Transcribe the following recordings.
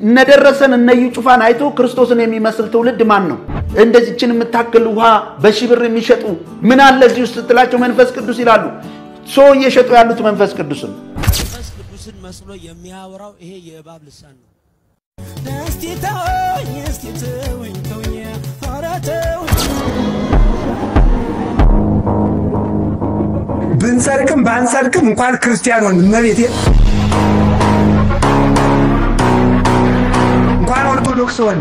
እነደረሰን እነዩ ጩፋን አይቶ ክርስቶስን የሚመስል ትውልድ ማን ነው? እንደዚህችን የምታክል ውሃ በሽብር የሚሸጡ ምን አለ እዚህ ውስጥ ትላቸው መንፈስ ቅዱስ ይላሉ። ሶ እየሸጡ ያሉት መንፈስ ቅዱስን መስሎ የሚያወራው ይሄ የእባብ ልሳን ነው። ብንሰርቅም ባንሰርቅም እንኳን ክርስቲያን ሆን መቤቴ እንኳን ኦርቶዶክስ ሆን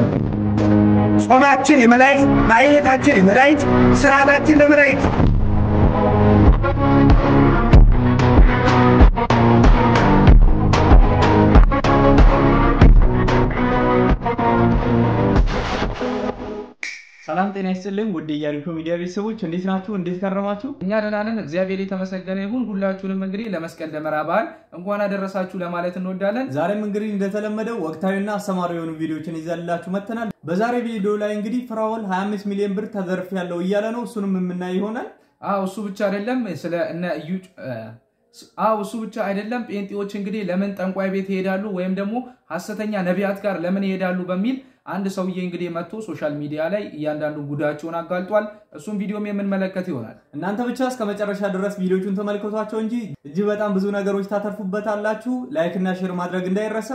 ጾማችን የመላእክት ማየታችን የመላእክት ስርዓታችን ለመላእክት ሰላም ጤና ይስጥልኝ ውድ የያሪኮ ሚዲያ ቤተሰቦች እንዴት ናችሁ? እንዴት ከረማችሁ? እኛ ደህና ነን፣ እግዚአብሔር የተመሰገነ ይሁን። ሁላችሁንም እንግዲህ ለመስቀል ደመራ በዓል እንኳን አደረሳችሁ ለማለት እንወዳለን። ዛሬም እንግዲህ እንደተለመደው ወቅታዊና አስተማሪ የሆኑ ቪዲዮዎችን ይዘንላችሁ መጥተናል። በዛሬ ቪዲዮ ላይ እንግዲህ ፍራኦል 25 ሚሊዮን ብር ተዘርፌያለሁ እያለ ነው። እሱንም የምናይ ይሆናል። እሱ ብቻ አይደለም ስለ እነ እዩ እሱ ብቻ አይደለም ጴንጤዎች እንግዲህ ለምን ጠንቋይ ቤት ይሄዳሉ ወይም ደግሞ ሐሰተኛ ነቢያት ጋር ለምን ይሄዳሉ በሚል አንድ ሰውዬ እንግዲህ መጥቶ ሶሻል ሚዲያ ላይ እያንዳንዱ ጉዳቸውን አጋልጧል። እሱም ቪዲዮም የምንመለከት ይሆናል። እናንተ ብቻ እስከ መጨረሻ ድረስ ቪዲዮቹን ተመልከቷቸው እንጂ እጅግ በጣም ብዙ ነገሮች ታተርፉበታላችሁ። ላይክ እና ሼር ማድረግ እንዳይረሳ።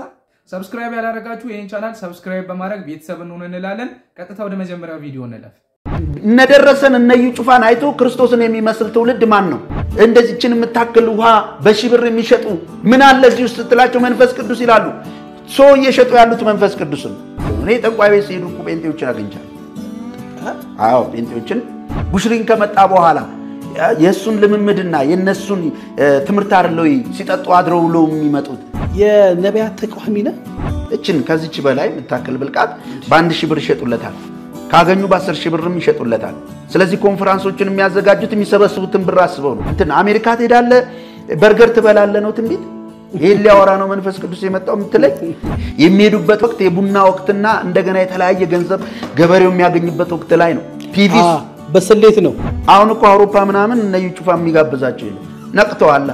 ሰብስክራይብ ያላደረጋችሁ ይሄን ቻናል ሰብስክራይብ በማድረግ ቤተሰብ እንሆን እንላለን። ቀጥታ ወደ መጀመሪያው ቪዲዮ እንለፍ። እነደረሰን እነዩ ጩፋን አይቶ ክርስቶስን የሚመስል ትውልድ ማን ነው? እንደዚህችን የምታክል ውሃ በሽብር የሚሸጡ ምን አለ እዚህ ውስጥ ትላቸው መንፈስ ቅዱስ ይላሉ። ሶ እየሸጡ ያሉት መንፈስ ቅዱስን እኔ ጠንቋይ ቤት ሲሄዱ ጴንጤዎችን አግኝቻለሁ። ጴንጤዎችን ቡሽሪን ከመጣ በኋላ የሱን ልምምድና የነሱን ትምርት አይደለው ሲጠጡ አድረው ብለው የሚመጡት የነቢያት ተቋሚ ነው። እችን ከዚች በላይ የምታክል ብልቃት በ1000 ብር ይሸጡለታል። ካገኙ በ10,000 ብርም ይሸጡለታል። ስለዚህ ኮንፈረንሶችን የሚያዘጋጁት የሚሰበስቡትን ብር አስበው ነው። እንትን አሜሪካ ትሄዳለ በርገር ትበላለ ነው ትንቢት ይሄ ሊያወራ ነው መንፈስ ቅዱስ የመጣው ምትለይ የሚሄዱበት ወቅት የቡና ወቅትና እንደገና የተለያየ ገንዘብ ገበሬው የሚያገኝበት ወቅት ላይ ነው። ፒቪስ በስሌት ነው። አሁን እኮ አውሮፓ ምናምን እነዩ ጩፋ የሚጋብዛቸው ይለ ነቅተዋል።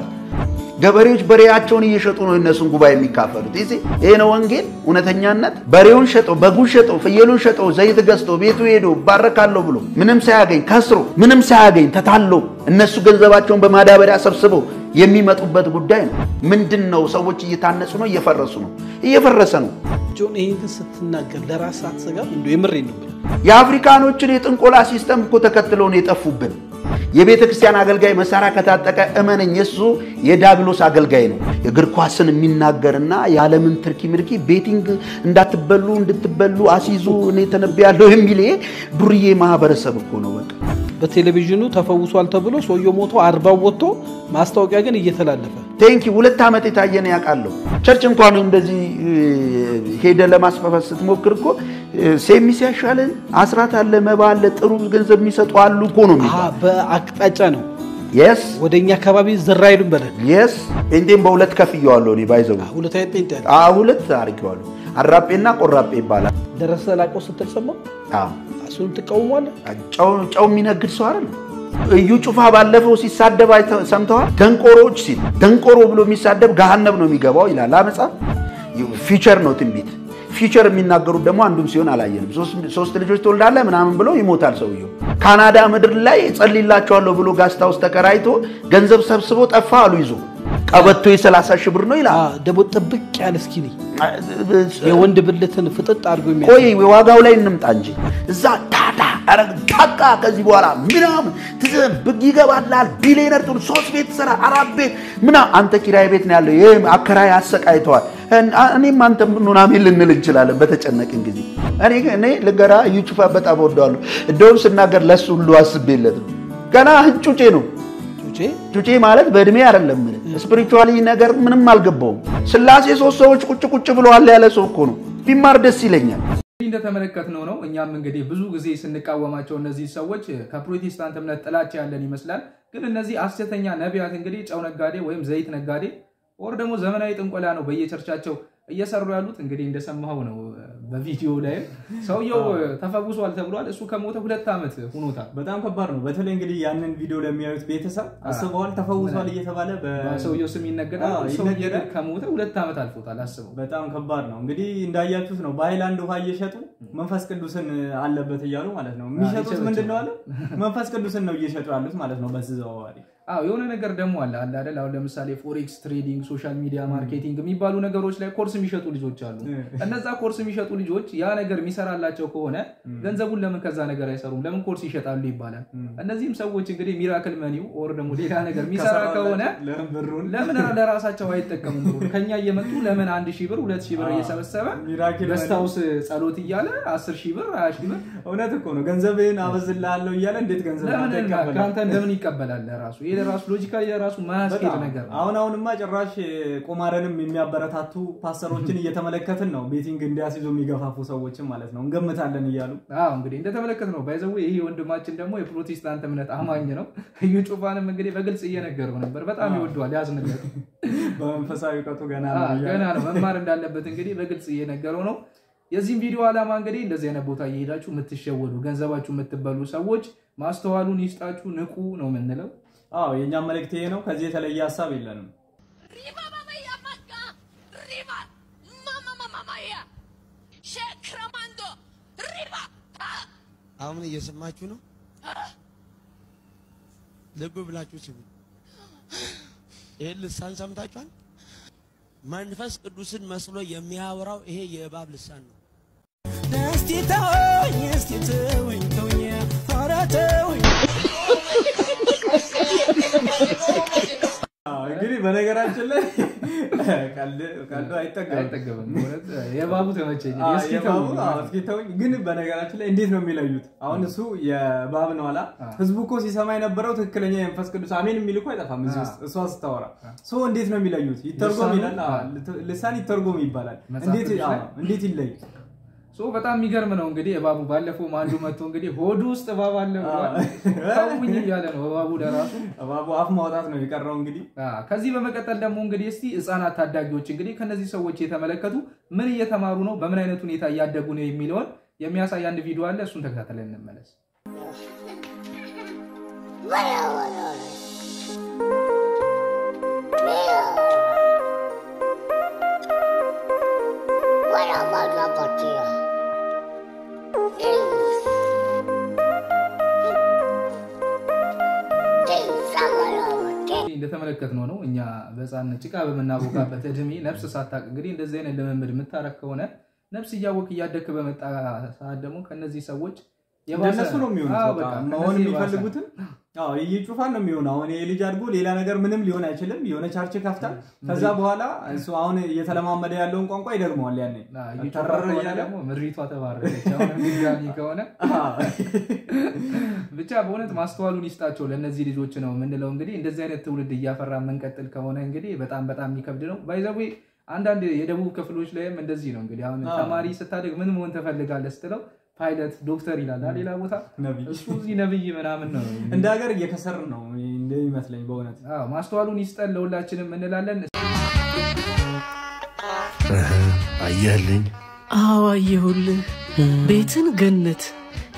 ገበሬዎች በሬያቸውን እየሸጡ ነው እነሱን ጉባኤ የሚካፈሉት። ይሄ ነው ወንጌል እውነተኛነት። በሬውን ሸጠው በጉን ሸጠው ፍየሉን ሸጠው ዘይት ገዝተው ቤቱ ሄዶ ባረካለው ብሎ ምንም ሳያገኝ ከስሮ ምንም ሳያገኝ ተታሎ እነሱ ገንዘባቸውን በማዳበሪያ ሰብስበው የሚመጡበት ጉዳይ ነው። ምንድነው? ሰዎች እየታነጹ ነው፣ እየፈረሱ ነው፣ እየፈረሰ ነው። ጆን ይሄን ስትናገር ለራስ አትሰጋም? እንደው የምሬን ነው። የአፍሪካኖችን የጥንቆላ ሲስተም እኮ ተከትለው ነው የጠፉብን። የቤተ ክርስቲያን አገልጋይ መሳሪያ ከታጠቀ እመነኝ እሱ የዳብሎስ አገልጋይ ነው። እግር ኳስን የሚናገርና የዓለምን ትርኪ ምርኪ ቤቲንግ እንዳትበሉ እንድትበሉ አሲዙ እኔ ተነብያለሁ የሚል ዱርዬ ማህበረሰብ እኮ ነው። በቃ በቴሌቪዥኑ ተፈውሷል ተብሎ ሰውየው ሞቶ 40 ወጥቶ ማስታወቂያ ግን እየተላለፈ ቴንኪ 2 ዓመት የታየነ ያቃለው ቸርች እንኳን እንደዚህ ሄደ ለማስፋፋት ስትሞክር እኮ ሴሚስ ያሻለን አስራት አለ መባ አለ ጥሩ ገንዘብ የሚሰጡ አሉ እኮ ነው የሚባለው። በአቅጣጫ ነው። yes ወደኛ አካባቢ ዝራይሉን በለን yes እንዴም በሁለት ከፍየዋለሁ እኔ ባይዘው ሁለት አይነት ጴንጤ ሁለት አርገዋለሁ። አራጴና ቆራጴ ይባላል። ደረሰ ላቆ ስትሰማው እሱን ተቃውሟል። ጫው የሚነግድ ሰው አይደል? እዩ ጩፋ ባለፈው ሲሳደብ ሰምተዋል። ደንቆሮች ሲል ደንቆሮ ብሎ የሚሳደብ ገሃነም ነው የሚገባው ይላል አመጻ። ፊቸር ነው ትንቢት። ፊቸር የሚናገሩት ደግሞ አንዱም ሲሆን አላየንም። 3 ልጆች ተወልዳለ ምናምን ብሎ ይሞታል ሰውየው። ካናዳ ምድር ላይ ጸልይላቸዋለሁ ብሎ ጋስታውስ ተከራይቶ ገንዘብ ሰብስቦ ጠፋ አሉ ይዞ ቀበቶ የ30,000 ብር ነው ይላል። ደቦ ጥብቅ ያለ እስኪኒ የወንድ ብልትን ፍጥጥ አድርጎ የሚያስ ቆይ ዋጋው ላይ እንምጣ እንጂ እዛ ታታ አረጋጋ ከዚህ በኋላ ምናምን ትዝብግ ይገባላል። ቢሊየነር ጥሩ 3 ቤት ሰራ 4 ቤት ምና አንተ ኪራይ ቤት ነው ያለው። ይሄ አከራይ አሰቃይተዋል። እኔም አንተም ምናምን ልንል እንችላለን በተጨነቅን ጊዜ። እኔ ለገራ ዩቲዩብ በጣም ወደዋለሁ። እንደውም ስናገር ለሱ ሁሉ አስቤለት ነው። ገና ጩጬ ነው። ጩጬ ማለት በእድሜ አይደለም ስፒሪቹዋሊ ነገር ምንም አልገባውም። ስላሴ 3 ሰዎች ቁጭ ብለዋል ያለ ሰው እኮ ነው። ቢማር ደስ ይለኛል። እንደተመለከትነው ነው። እኛም እንግዲህ ብዙ ጊዜ ስንቃወማቸው እነዚህ ሰዎች ከፕሮቴስታንት እምነት ጥላቻ ያለን ይመስላል። ግን እነዚህ ሐሰተኛ ነቢያት እንግዲህ ጨው ነጋዴ ወይም ዘይት ነጋዴ ወር ደግሞ ዘመናዊ ጥንቆላ ነው በየቸርቻቸው እየሰሩ ያሉት እንግዲህ እንደሰማው ነው በቪዲዮ ላይ ሰውየው ተፈውሷል ተብሏል እሱ ከሞተ 2 አመት ሆኖታል በጣም ከባድ ነው በተለይ እንግዲህ ያንን ቪዲዮ ለሚያዩት ቤተሰብ አስበዋል ተፈውሷል እየተባለ በሰውየው ስም ይነገራል ሰውየው ከሞተ 2 አመት አልፎታል አስበው በጣም ከባድ ነው እንግዲህ እንዳያችሁት ነው በሃይላንድ ውሃ እየሸጡ መንፈስ ቅዱስን አለበት ይያሉ ማለት ነው የሚሸጡት ምንድነው አለ መንፈስ ቅዱስን ነው እየሸጡ ያሉት ማለት ነው በዝዛው አዋሪ የሆነ ነገር ደግሞ አለ አይደል አሁን ለምሳሌ ፎሬክስ ትሬዲንግ ሶሻል ሚዲያ ማርኬቲንግ የሚባሉ ነገሮች ላይ ኮርስ የሚሸጡ ልጆች አሉ እነዛ ኮርስ የሚሸጡ ልጆች ያ ነገር የሚሰራላቸው ከሆነ ገንዘቡን ለምን ከዛ ነገር አይሰሩም ለምን ኮርስ ይሸጣሉ ይባላል እነዚህም ሰዎች እንግዲህ ሚራክል መኒው ኦር ደግሞ ሌላ ነገር የሚሰራ ከሆነ ለምን ለራሳቸው አይጠቀሙም ከኛ እየመጡ ለምን 1000 ብር 2000 ብር እየሰበሰበ በስታውስ ጸሎት ይያለ 10000 ብር 20000 ብር እውነት እኮ ነው ገንዘብን አበዝልሃለሁ ይያለ እንዴት ገንዘብ አትቀበል ካንተ እንደምን ይቀበላል ለራሱ የራሱ ሎጂካሊ የራሱ ማስኬድ ነገር አሁንማ ጭራሽ ቆማረንም የሚያበረታቱ ፓስተሮችን እየተመለከትን ነው ቤቲንግ እንዲያስይዙ የሚገፋፉ ሰዎችን ማለት ነው እንገምታለን ይያሉ እንግዲህ እንደተመለከት ነው ባይዘው ይሄ ወንድማችን ደግሞ የፕሮቴስታንት እምነት አማኝ ነው እዩ ጩፋንም እንግዲህ በግልጽ እየነገረው ነበር በጣም ይወደዋል ያዝንለት በመንፈሳዊ ቀጡ ገና ነው መማር እንዳለበት እንግዲህ በግልጽ እየነገረው ነው የዚህም ቪዲዮ አላማ እንግዲህ እንደዚህ አይነት ቦታ እየሄዳችሁ የምትሸወዱ ገንዘባችሁ የምትበሉ ሰዎች ማስተዋሉን ይስጣችሁ ንቁ ነው ምንለው የኛ መልእክት ይሄ ነው ከዚህ የተለየ ሐሳብ የለንም ሪባ ማማያ ማካ ሪባ ማማያ ሸክራማንዶ ሪባ አሁን እየሰማችሁ ነው ልብ ብላችሁ ስሙ ይሄ ልሳን ሰምታችኋል መንፈስ ቅዱስን መስሎ የሚያወራው ይሄ የእባብ ልሳን ነው እስቲ ተወኝ አራተውኝ እንግዲህ በነገራችን ላይ ካልዶ አይጠገብም ማለት የባቡ ተመቸኝ እስኪተውኝ ግን በነገራችን ላይ እንዴት ነው የሚለዩት አሁን እሱ የባብ ነው አላ ህዝቡ እኮ ሲሰማ የነበረው ትክክለኛ የመንፈስ ቅዱስ አሜን የሚልኩ አይጠፋም እዚህ ውስጥ እሷ ስታወራ እንዴት ነው የሚለዩት ይተርጎም ይላል ልሳን ይተርጎም ይባላል እንዴት ይለይ በጣም የሚገርም ነው እንግዲህ እባቡ ባለፈው ማንዱ መጥቶ እንግዲህ ሆዱ ውስጥ እባብ አለ ታውኝ ያለ ነው እባቡ ለራሱ እባቡ አፍ ማውጣት ነው የቀረው እንግዲህ ከዚህ በመቀጠል ደግሞ እንግዲህ እስቲ ህፃናት ታዳጊዎች እንግዲህ ከነዚህ ሰዎች የተመለከቱ ምን እየተማሩ ነው በምን አይነት ሁኔታ ያደጉ ነው የሚለውን የሚያሳይ አንድ ቪዲዮ አለ እሱን ተከታተለን እንመለስ እንደተመለከትነው ነው እኛ በዛን ጭቃ በመናቦካበት እድሜ ነፍስ ሳታቅ እንግዲህ እንደዚህ አይነት ለመምድ መታረክ ከሆነ ነፍስ ያወቅ ያደከ በመጣ ሰዓት ደግሞ ከነዚህ ሰዎች የባሰ ነው የሚሆነው አሁን የሚፈልጉትን ይጩፋን ነው የሚሆነው አሁን የልጅ አድጎ ሌላ ነገር ምንም ሊሆን አይችልም የሆነ ቻርች ከፍታ ከዛ በኋላ እሱ አሁን እየተለማመደ ያለውን ቋንቋ ይደግመዋል ያኔ ተረረ ያለው ምሪቷ ተባረከች አሁን ሚዛኒ ከሆነ ብቻ በእውነት ማስተዋሉን ይስጣቸው ለነዚህ ልጆች ነው ምንለው እንግዲህ እንደዚህ አይነት ትውልድ እያፈራ መንቀጥል ከሆነ እንግዲህ በጣም የሚከብድ ነው ባይዘው አንዳንድ የደቡብ ክፍሎች ላይም እንደዚህ ነው እንግዲህ አሁን ተማሪ ስታደግ ምን መሆን ተፈልጋለህ ስትለው ፓይለት ዶክተር ይላል ሌላ ቦታ እሱ እዚህ ነብይ ምናምን ነው እንደ ሀገር እየከሰር ነው እንደሚመስለኝ በእውነት ማስተዋሉን ይስጠን ለሁላችንም እንላለን አየህልኝ አየሁልህ ቤትን ገነት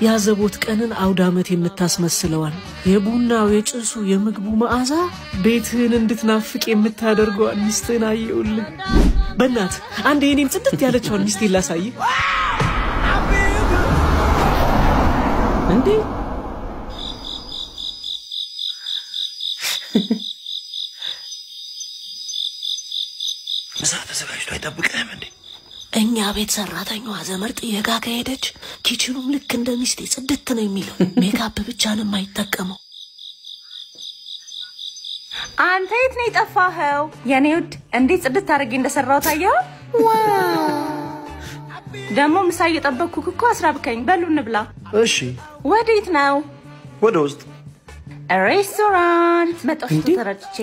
ያዘቦት ቀንን አውደ ዓመት የምታስመስለዋል የቡናው የጭሱ የምግቡ መዓዛ ቤትህን እንድትናፍቅ የምታደርገዋል ሚስትን አየሁልህ በእናት አንዴ እኔም ጽድት ያለችውን ሚስት ላሳይ እንዴ ምሳ ተዘጋጅቶ አይጠብቅህም እንዴ እኛ ቤት ሰራተኛዋ ዘመር ጥየጋ ከሄደች ኪችኑም ልክ እንደ ሚስቴ ጽድት ነው የሚለው ሜካፕ ብቻ ነው የማይጠቀመው አንተ የት ነው የጠፋኸው የኔ ውድ እንዴት ጽድት አድርጌ እንደሰራው ታየው ደሞ ምሳ እየጠበቅኩ እኮ አስራብከኝ በሉ እንብላ እሺ ወዴት ነው ወደ ውስጥ ሬስቶራንት መጣሁ ተረጭቼ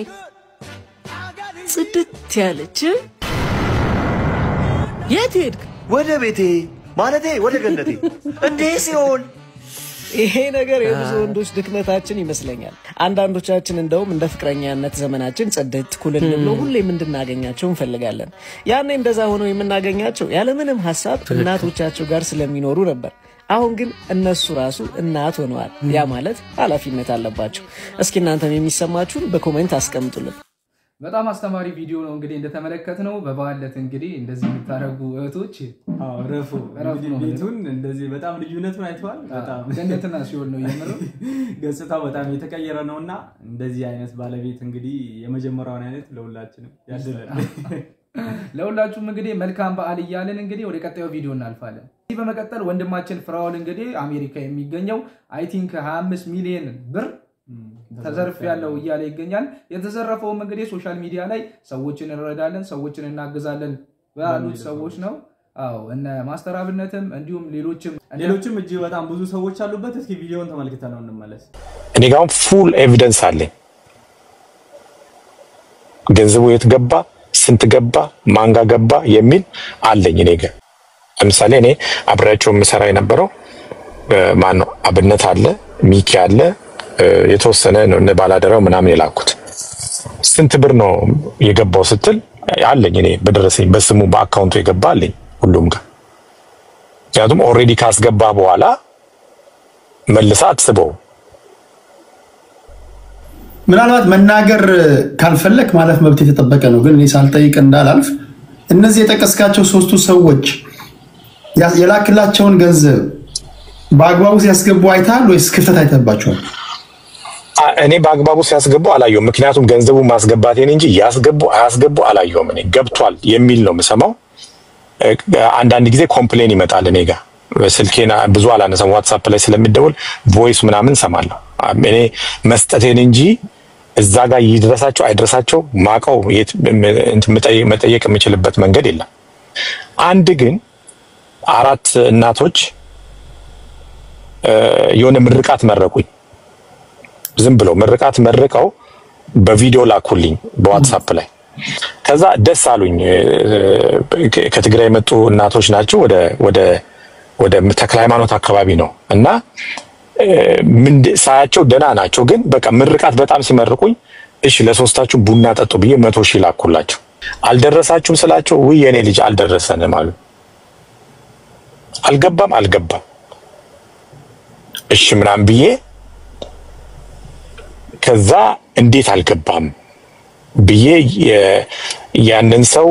ጽድት ያለች የት ሄድክ ወደ ቤቴ ማለቴ ወደ ገነቴ እንዴ ሲሆን ይሄ ነገር የብዙ ወንዶች ድክመታችን ይመስለኛል። አንዳንዶቻችን እንደውም እንደ ፍቅረኛነት ዘመናችን ጽድት ኩልል ብሎ ሁሌም እንድናገኛቸው እንፈልጋለን። ያኔ እንደዛ ሆኖ የምናገኛቸው ያለምንም ሐሳብ እናቶቻቸው ጋር ስለሚኖሩ ነበር። አሁን ግን እነሱ ራሱ እናት ሆነዋል። ያ ማለት ኃላፊነት አለባቸው። እስኪ እናንተም የሚሰማችሁን በኮሜንት አስቀምጡልን። በጣም አስተማሪ ቪዲዮ ነው እንግዲህ እንደተመለከትነው በባለት እንግዲህ እንደዚህ የምታረጉ እህቶች ረፉ ቤቱን እንደዚህ በጣም ልዩነቱን አይተዋል። በጣም ገነትና ሲሆን ነው የምረው ገጽታው በጣም የተቀየረ ነውና እንደዚህ አይነት ባለቤት እንግዲህ የመጀመሪያውን አይነት ለሁላችንም ያደረለ ለሁላችሁም እንግዲህ መልካም በዓል እያልን እንግዲህ ወደ ቀጣዩ ቪዲዮ እናልፋለን። እዚህ በመቀጠል ወንድማችን ፍራኦል እንግዲህ አሜሪካ የሚገኘው አይ ቲንክ 25 ሚሊዮን ብር ተዘርፍ ያለው እያለ ይገኛል። የተዘረፈውም እንግዲህ ሶሻል ሚዲያ ላይ ሰዎችን እንረዳለን ሰዎችን እናግዛለን ባሉት ሰዎች ነው። አዎ እነ ማስተር አብነትም እንዲሁም ሌሎችም እጅ በጣም ብዙ ሰዎች አሉበት። እስኪ ቪዲዮውን ተመልክተን እንመለስ። እኔ ጋር ፉል ኤቪደንስ አለኝ። ገንዘቡ የት ገባ ስንት ገባ ማንጋ ገባ የሚል አለኝ እኔ ጋር። ለምሳሌ እኔ አብራቸው መሰራ የነበረው ማን ነው አብነት አለ ሚኪ አለ የተወሰነ ነው ባላደራው ምናምን የላኩት ስንት ብር ነው የገባው ስትል አለኝ እኔ በደረሰኝ በስሙ በአካውንቱ የገባ አለኝ ሁሉም ጋር። ያቱም ኦሬዲ ካስገባ በኋላ መልሳ አትስበው። ምናልባት መናገር ካልፈለክ ማለት መብት የተጠበቀ ነው። ግን እኔ ሳልጠይቅ እንዳላልፍ እነዚህ የጠቀስካቸው ሶስቱ ሰዎች የላክላቸውን ገንዘብ በአግባቡ ሲያስገቡ አይታል ወይስ ክፍተት አይተባቸዋል? እኔ በአግባቡ ሲያስገቡ አላየሁም። ምክንያቱም ገንዘቡ ማስገባቴን እንጂ ያስገቡ አያስገቡ አላየሁም። እኔ ገብቷል የሚል ነው የምሰማው። አንዳንድ ጊዜ ኮምፕሌን ይመጣል እኔ ጋር ስልኬና ብዙ አላነሳም። ዋትስአፕ ላይ ስለሚደውል ቮይስ ምናምን ሰማለሁ። እኔ መስጠቴን እንጂ እዛ ጋር ይድረሳቸው አይድረሳቸው ማቀው መጠየቅ የምችልበት መንገድ የለም። አንድ ግን 4 እናቶች የሆነ ምርቃት መረቁኝ። ዝም ብለው ምርቃት መርቀው በቪዲዮ ላኩልኝ በዋትስአፕ ላይ። ከዛ ደስ አሉኝ። ከትግራይ የመጡ እናቶች ናቸው። ወደ ተክለ ሃይማኖት አካባቢ ነው እና ምን ሳያቸው ደና ናቸው። ግን በቃ ምርቃት በጣም ሲመርቁኝ እሺ ለሶስታችሁ ቡና ጠጡ ብዬ 100,000 ላኩላቸው። አልደረሳችሁም ስላቸው ወይ የኔ ልጅ አልደረሰንም አሉ። አልገባም እሺ ምናምን ብዬ ከዛ እንዴት አልገባም ብዬ ያንን ሰው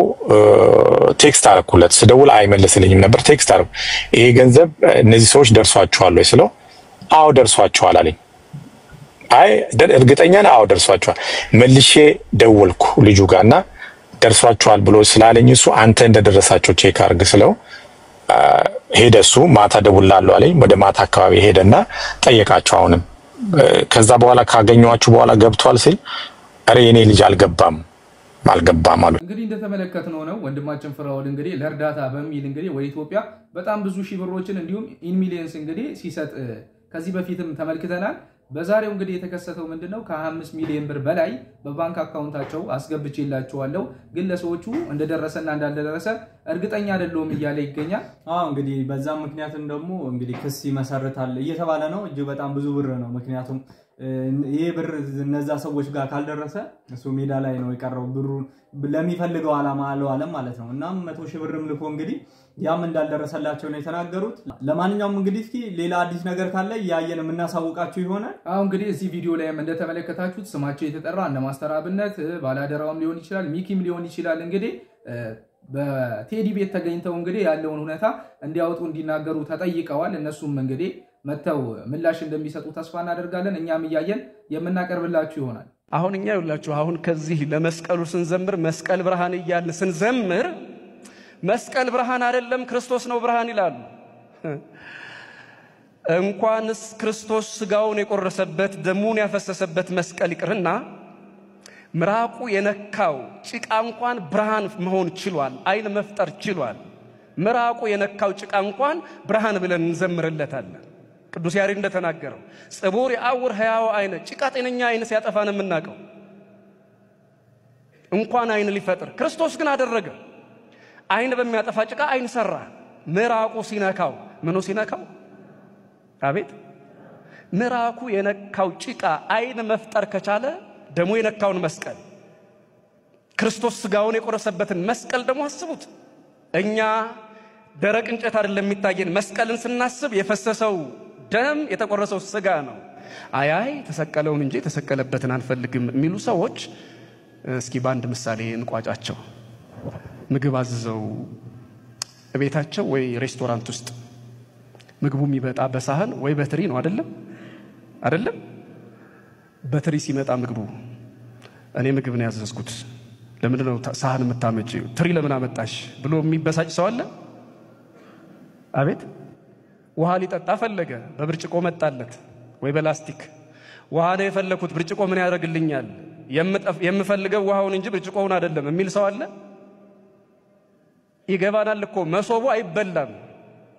ቴክስት አረኩለት። ስደውል አይመልስልኝም ነበር። ቴክስት አረኩ ይሄ ገንዘብ እነዚህ ሰዎች ደርሷቸዋል ወይ ስለው አዎ ደርሷቸዋል አለኝ። አይ እርግጠኛ ነህ? አዎ ደርሷቸዋል። መልሼ ደወልኩ ልጁ ጋርና ደርሷቸዋል ብሎ ስላለኝ እሱ አንተ እንደደረሳቸው ቼክ አርግ ስለው ሄደሱ ማታ ደውላለሁ አለኝ። ወደ ማታ አካባቢ ሄደና ጠየቃቸው አሁንም። ከዛ በኋላ ካገኘዋችሁ በኋላ ገብቷል ሲል አሬ የኔ ልጅ አልገባም አሉ። እንግዲህ እንደተመለከትነው ነው ወንድማችን ፍራኦል እንግዲህ ለእርዳታ በሚል እንግዲህ ወደ ኢትዮጵያ በጣም ብዙ ሺህ ብሮችን እንዲሁም ኢን ሚሊየንስ እንግዲህ ሲሰጥ ከዚህ በፊትም ተመልክተናል። በዛሬው እንግዲህ የተከሰተው ምንድነው ከ5 ሚሊዮን ብር በላይ በባንክ አካውንታቸው አስገብቼላቸዋለሁ ግን ለሰዎቹ እንደደረሰና እንዳልደረሰ እርግጠኛ አይደለም እያለ ይገኛል። እንግዲህ በዛም ምክንያቱም ደግሞ እንግዲህ ክስ ይመሰርታል እየተባለ ነው። እጅ በጣም ብዙ ብር ነው። ምክንያቱም ይሄ ብር እነዛ ሰዎች ጋር ካልደረሰ እሱ ሜዳ ላይ ነው የቀረው። ብሩ ለሚፈልገው ዓላማ አለም ማለት ነው። እና 100,000 ብርም ልኮ እንግዲህ ያም እንዳልደረሰላቸው ነው የተናገሩት። ለማንኛውም እንግዲህ እስኪ ሌላ አዲስ ነገር ካለ ያየን እናሳውቃችሁ ይሆናል። እንግዲህ እዚህ ቪዲዮ ላይም እንደተመለከታችሁት ስማቸው የተጠራ እነ ማስተር አብነት ባላደራውም ሊሆን ይችላል ሚኪም ሊሆን ይችላል እንግዲህ በቴዲ ቤት ተገኝተው እንግዲህ ያለውን ሁኔታ እንዲያወጡ እንዲናገሩ ተጠይቀዋል። እነሱም እንግዲህ መተው ምላሽ እንደሚሰጡ ተስፋ እናደርጋለን። እኛም ያያየን የምናቀርብላችሁ ይሆናል። አሁን እኛ ይላችሁ አሁን ከዚህ ለመስቀሉ ስንዘምር መስቀል ብርሃን እያልን ስንዘምር መስቀል ብርሃን አይደለም ክርስቶስ ነው ብርሃን ይላሉ። እንኳንስ ክርስቶስ ስጋውን የቆረሰበት ደሙን ያፈሰሰበት መስቀል ይቅርና ምራቁ የነካው ጭቃ እንኳን ብርሃን መሆን ችሏል። አይን መፍጠር ችሏል። ምራቁ የነካው ጭቃ እንኳን ብርሃን ብለን እንዘምርለታለን። ቅዱስ ያሬድ እንደተናገረው ጽቡር ያውር ሕያው አይነ ጭቃ ጤነኛ አይን ሲያጠፋን የምናቀው እንኳን አይን ሊፈጥር ክርስቶስ ግን አደረገ። አይን በሚያጠፋ ጭቃ አይን ሰራ። ምራቁ ሲነካው ምኑ ሲነካው አቤት ምራኩ የነካው ጭቃ አይን መፍጠር ከቻለ ደሙ የነካውን መስቀል ክርስቶስ ስጋውን የቆረሰበትን መስቀል ደግሞ አስቡት። እኛ ደረቅ እንጨት አይደለም የሚታየን፣ መስቀልን ስናስብ የፈሰሰው ደም የተቆረሰው ስጋ ነው። አይ ተሰቀለውን እንጂ ተሰቀለበትን አንፈልግም የሚሉ ሰዎች እስኪ በአንድ ምሳሌ እንቋጫቸው። ምግብ አዝዘው ቤታቸው ወይ ሬስቶራንት ውስጥ ምግቡ የሚመጣ በሳህን ወይ በትሪ ነው አይደለም? በትሪ ሲመጣ ምግቡ እኔ ምግብ ነው ያዘዝኩት ለምን ነው ሳህን የምታመጪው ትሪ ለምን አመጣሽ ብሎ የሚበሳጭ ሰው አለ? አቤት። ውሃ ሊጠጣ ፈለገ፣ በብርጭቆ መጣለት ወይ በላስቲክ። ውሃ ነው የፈለኩት፣ ብርጭቆ ምን ያደርግልኛል? የምፈልገው ውሃውን እንጂ ብርጭቆውን አይደለም የሚል ሰው አለ? ይገባናል እኮ መሶቡ አይበላም፣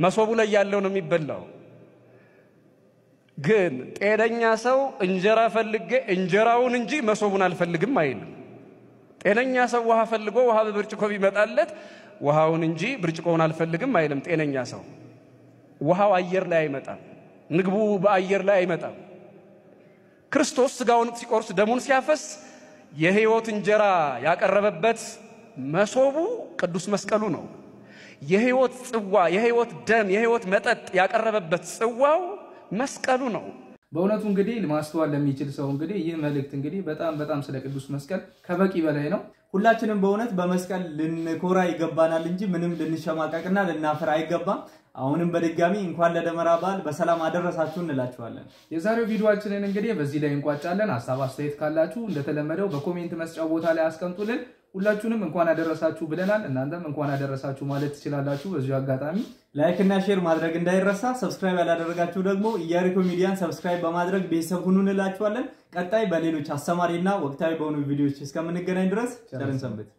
መሶቡ ላይ ያለው ነው የሚበላው። ግን ጤነኛ ሰው እንጀራ ፈልጌ እንጀራውን እንጂ መሶቡን አልፈልግም አይልም። ጤነኛ ሰው ውሃ ፈልጎ ውሃ በብርጭቆ ቢመጣለት ውሃውን እንጂ ብርጭቆውን አልፈልግም አይልም። ጤነኛ ሰው ውሃው አየር ላይ አይመጣም፣ ምግቡ በአየር ላይ አይመጣም። ክርስቶስ ስጋውን ሲቆርስ ደሙን ሲያፈስ የህይወት እንጀራ ያቀረበበት መሶቡ ቅዱስ መስቀሉ ነው። የህይወት ጽዋ፣ የህይወት ደም፣ የህይወት መጠጥ ያቀረበበት ጽዋው መስቀሉ ነው። በእውነቱ እንግዲህ ማስተዋል ለሚችል ሰው እንግዲህ ይህ መልእክት እንግዲህ በጣም ስለ ቅዱስ መስቀል ከበቂ በላይ ነው። ሁላችንም በእውነት በመስቀል ልንኮራ ይገባናል እንጂ ምንም ልንሸማቀቅና ልናፈር አይገባም። አሁንም በድጋሚ እንኳን ለደመራ በዓል በሰላም አደረሳችሁ እንላችኋለን። የዛሬው ቪዲዮአችንን እንግዲህ በዚህ ላይ እንቋጫለን። ሐሳብ አስተያየት ካላችሁ እንደተለመደው በኮሜንት መስጫው ቦታ ላይ አስቀምጡልን። ሁላችሁንም እንኳን አደረሳችሁ ብለናል። እናንተም እንኳን አደረሳችሁ ማለት ትችላላችሁ። በዚሁ አጋጣሚ ላይክ እና ሼር ማድረግ እንዳይረሳ። ሰብስክራይብ ያላደረጋችሁ ደግሞ ኢያሪኮ ሚዲያን ሰብስክራይብ በማድረግ ቤተሰብ ሁኑ እንላችኋለን። ቀጣይ በሌሎች አስተማሪና ወቅታዊ በሆኑ ቪዲዮዎች እስከምንገናኝ ድረስ ቸር ሰንብቱ።